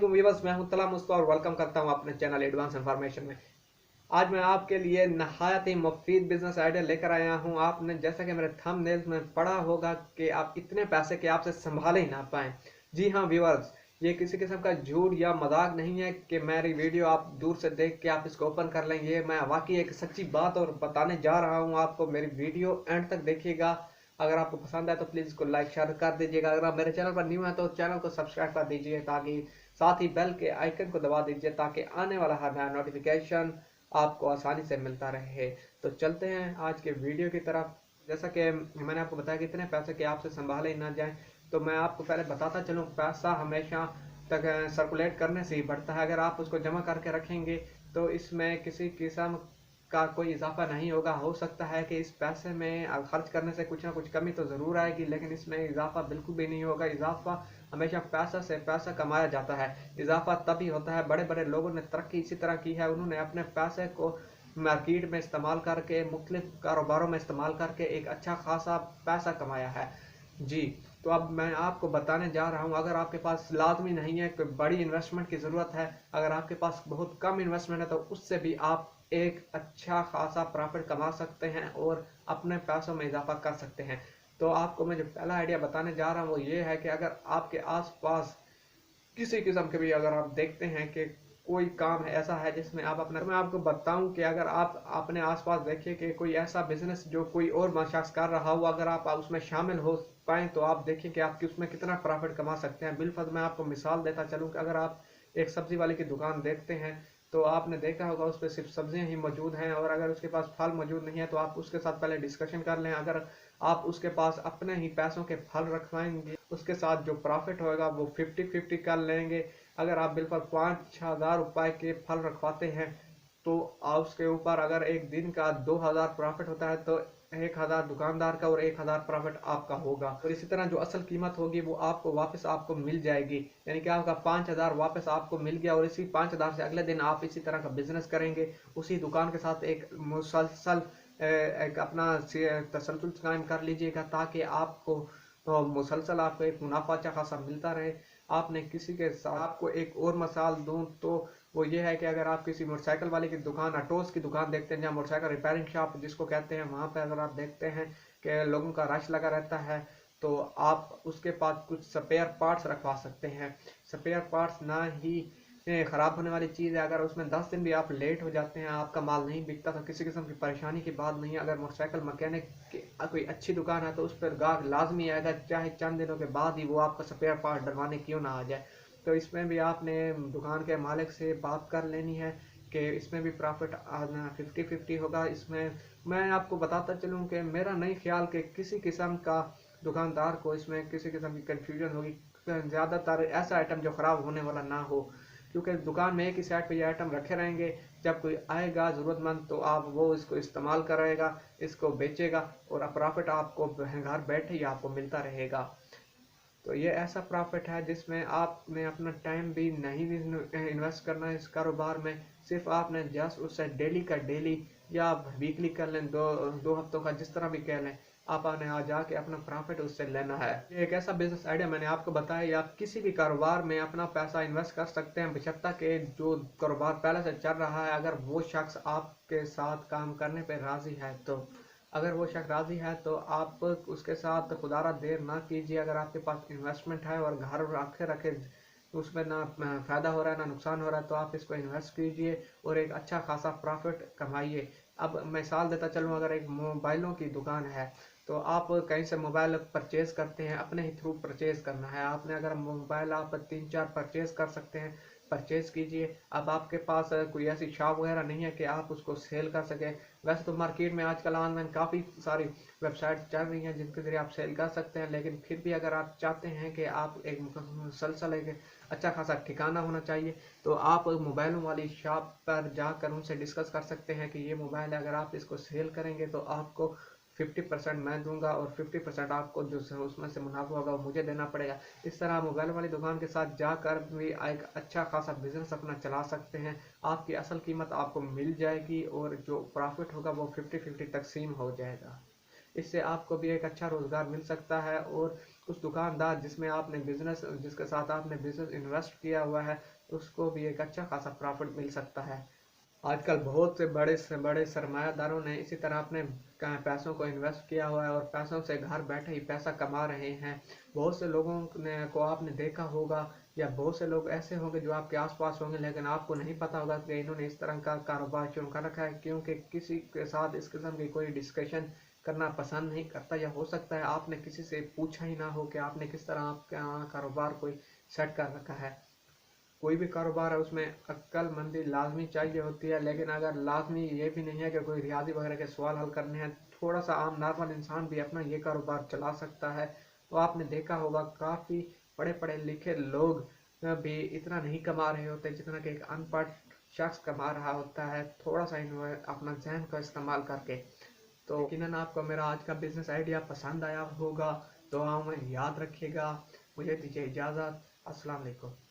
वालेकुम व्यूअर्स, मैं हूं तला मुस्तफा और वेलकम करता हूं अपने चैनल एडवांस इंफॉर्मेशन में। आज मैं आपके लिए नहायत ही मुफीद बिजनेस आइडिया लेकर आया हूं। आपने जैसा कि मेरे थंबनेल्स में पढ़ा होगा कि आप इतने पैसे के आपसे संभाले ही ना पाएं। जी हाँ व्यूअर्स, ये किसी किस्म का झूठ या मजाक नहीं है कि मेरी वीडियो आप दूर से देख के आप इसको ओपन कर लें। ये मैं वाकई एक सच्ची बात और बताने जा रहा हूँ आपको। मेरी वीडियो एंड तक देखिएगा। अगर आपको पसंद आए तो प्लीज़ इसको लाइक शेयर कर दीजिएगा। अगर आप मेरे चैनल पर न्यू हैं तो चैनल को सब्सक्राइब कर दीजिए, ताकि साथ ही बेल के आइकन को दबा दीजिए ताकि आने वाला हर नया नोटिफिकेशन आपको आसानी से मिलता रहे। तो चलते हैं आज के वीडियो की तरफ। जैसा कि मैंने आपको बताया कि इतने पैसे के आपसे संभाले ना जाएं, तो मैं आपको पहले बताता चलूँ, पैसा हमेशा तक सर्कुलेट करने से ही बढ़ता है। अगर आप उसको जमा करके रखेंगे तो इसमें किसी किस्म का कोई इजाफा नहीं होगा। हो सकता है कि इस पैसे में खर्च करने से कुछ ना कुछ कमी तो ज़रूर आएगी, लेकिन इसमें इजाफा बिल्कुल भी नहीं होगा। इजाफा हमेशा पैसा से पैसा कमाया जाता है। इजाफा तभी होता है, बड़े बड़े लोगों ने तरक्की इसी तरह की है। उन्होंने अपने पैसे को मार्केट में इस्तेमाल करके, मुख्तलिफ कारोबारों में इस्तेमाल करके एक अच्छा खासा पैसा कमाया है। जी, तो अब मैं आपको बताने जा रहा हूँ, अगर आपके पास लाजमी नहीं है कोई बड़ी इन्वेस्टमेंट की ज़रूरत है, अगर आपके पास बहुत कम इन्वेस्टमेंट है तो उससे भी आप एक अच्छा खासा प्रॉफिट कमा सकते हैं और अपने पैसों में इजाफा कर सकते हैं। तो आपको मैं जो पहला आइडिया बताने जा रहा हूँ वो ये है कि अगर आपके आसपास किसी किस्म के भी अगर आप देखते हैं कि कोई काम है ऐसा है जिसमें आप अपना, तो मैं आपको बताऊं कि अगर आप अपने आसपास देखिए कि कोई ऐसा बिजनेस जो कोई और शख्स कर रहा हो, अगर आप उसमें शामिल हो पाए तो आप देखिए कि आप उसमें कितना प्रॉफिट कमा सकते हैं। बिलफर्ज मैं आपको मिसाल देता चलूं कि अगर आप एक सब्जी वाले की दुकान देखते हैं तो आपने देखा होगा उस पर सिर्फ सब्जियां ही मौजूद हैं, और अगर उसके पास फल मौजूद नहीं है तो आप उसके साथ पहले डिस्कशन कर लें। अगर आप उसके पास अपने ही पैसों के फल रखवाएंगे, उसके साथ जो प्रॉफिट होगा वो 50-50 कर लेंगे। अगर आप बिल्कुल 5,000 रुपए के फल रखवाते हैं तो आप उसके ऊपर अगर एक दिन का 2,000 प्रॉफिट होता है तो 1,000 दुकानदार का और 1,000 प्रॉफिट आपका होगा। और इसी तरह जो असल कीमत होगी वो आपको वापस आपको मिल जाएगी, यानी कि आपका 5,000 वापस आपको मिल गया। और इसी 5,000 से अगले दिन आप इसी तरह का बिजनेस करेंगे, उसी दुकान के साथ एक मुसलसल एक अपना तसल्सल कायम कर लीजिएगा, ताकि आपको मुसलसल आपको एक मुनाफा अच्छा खासा मिलता रहे। आपने किसी के साथ, आपको एक और मिसाल दूं तो वो ये है कि अगर आप किसी मोटरसाइकिल वाले की दुकान, ऑटोस की दुकान देखते हैं, जहाँ मोटरसाइकिल रिपेयरिंग शॉप जिसको कहते हैं, वहाँ पर अगर आप देखते हैं कि लोगों का रश लगा रहता है, तो आप उसके पास कुछ स्पेयर पार्ट्स रखवा सकते हैं। स्पेयर पार्ट्स ना ही ख़राब होने वाली चीज़ है। अगर उसमें 10 दिन भी आप लेट हो जाते हैं, आपका माल नहीं बिकता, तो किसी किस्म की परेशानी की बात नहीं है। अगर मोटरसाइकिल मैकेनिक की कोई अच्छी दुकान है तो उस पर गाहक लाजमी आएगा, चाहे चंद दिनों के बाद ही वो आपका स्पेयर पार्ट डलवाने क्यों ना आ जाए। तो इसमें भी आपने दुकान के मालिक से बात कर लेनी है कि इसमें भी प्रॉफिट आना 50-50 होगा। इसमें मैं आपको बताता चलूँ कि मेरा नहीं ख्याल कि किसी किस्म का दुकानदार को इसमें किसी किस्म की कन्फ्यूजन होगी। ज़्यादातर ऐसा आइटम जो ख़राब होने वाला ना हो, क्योंकि दुकान में एक ही साइड पे ये आइटम रखे रहेंगे। जब कोई आएगा ज़रूरतमंद तो आप वो इसको इस्तेमाल करेगा, इसको बेचेगा और प्रॉफिट आपको घर बैठे ही आपको मिलता रहेगा। तो ये ऐसा प्रॉफिट है जिसमें आपने अपना टाइम भी नहीं इन्वेस्ट करना है इस कारोबार में। सिर्फ आपने जस्ट उससे डेली का डेली या वीकली कर लें, दो हफ्तों का जिस तरह भी कह लें, आपने आ जाके अपना प्रॉफिट उससे लेना है। ये एक ऐसा बिजनेस आइडिया मैंने आपको बताया, आप किसी भी कारोबार में अपना पैसा इन्वेस्ट कर सकते हैं, बशर्ते कि जो कारोबार पहले से चल रहा है अगर वो शख्स आपके साथ काम करने पर राजी है तो। अगर वो शख्स राजी है तो आप उसके साथ खुदारा देर ना कीजिए। अगर आपके पास इन्वेस्टमेंट है और घर रखे रखे उसमें ना फ़ायदा हो रहा है ना नुकसान हो रहा है, तो आप इसको इन्वेस्ट कीजिए और एक अच्छा खासा प्रॉफिट कमाइए। अब मिसाल देता चलूँ, अगर एक मोबाइलों की दुकान है तो आप कहीं से मोबाइल परचेज़ करते हैं, अपने ही थ्रू परचेज़ करना है आपने। अगर मोबाइल आप 3-4 परचेज़ कर सकते हैं, परचेज़ कीजिए। अब आपके पास कोई ऐसी शॉप वगैरह नहीं है कि आप उसको सेल कर सकें। वैसे तो मार्केट में आजकल ऑनलाइन काफ़ी सारी वेबसाइट चल रही हैं जिनके ज़रिए आप सेल कर सकते हैं, लेकिन फिर भी अगर आप चाहते हैं कि आप एक मुसलसल एक अच्छा खासा ठिकाना होना चाहिए, तो आप मोबाइलों वाली शॉप पर जाकर उनसे डिस्कस कर सकते हैं कि ये मोबाइल है, अगर आप इसको सेल करेंगे तो आपको 50% मैं दूंगा और 50% आपको जो उसमें से मुनाफा होगा वो मुझे देना पड़ेगा। इस तरह मोबाइल वाली दुकान के साथ जाकर भी एक अच्छा खासा बिजनेस अपना चला सकते हैं। आपकी असल कीमत आपको मिल जाएगी और जो प्रॉफिट होगा वो 50-50 तकसीम हो जाएगा। इससे आपको भी एक अच्छा रोज़गार मिल सकता है और उस दुकानदार जिसके साथ आपने बिजनेस इन्वेस्ट किया हुआ है उसको भी एक अच्छा खासा प्रॉफिट मिल सकता है। आजकल बहुत से बड़े सरमायादारों ने इसी तरह अपने पैसों को इन्वेस्ट किया हुआ है और पैसों से घर बैठे ही पैसा कमा रहे हैं। बहुत से लोगों ने को आपने देखा होगा या बहुत से लोग ऐसे होंगे जो आपके आसपास होंगे, लेकिन आपको नहीं पता होगा कि इन्होंने इस तरह का कारोबार क्यों कर रखा है, क्योंकि किसी के साथ इस किस्म की कोई डिस्कशन करना पसंद नहीं करता, या हो सकता है आपने किसी से पूछा ही ना हो कि आपने किस तरह आपके कारोबार कोई सेट कर रखा है। कोई भी कारोबार है उसमें अक्लमंदी लाजमी चाहिए होती है, लेकिन अगर लाजमी ये भी नहीं है कि कोई रियाजी वगैरह के सवाल हल करने हैं, थोड़ा सा आम नॉर्मल इंसान भी अपना ये कारोबार चला सकता है। तो आपने देखा होगा काफ़ी पढ़े पढ़े लिखे लोग भी इतना नहीं कमा रहे होते जितना कि एक अनपढ़ शख्स कमा रहा होता है, थोड़ा सा अपना जहन का इस्तेमाल करके। तो यकीनन आपको मेरा आज का बिजनेस आइडिया पसंद आया होगा। तो हाँ, मैं याद रखिएगा। मुझे दीजिए इजाज़त। अस्सलाम वालेकुम।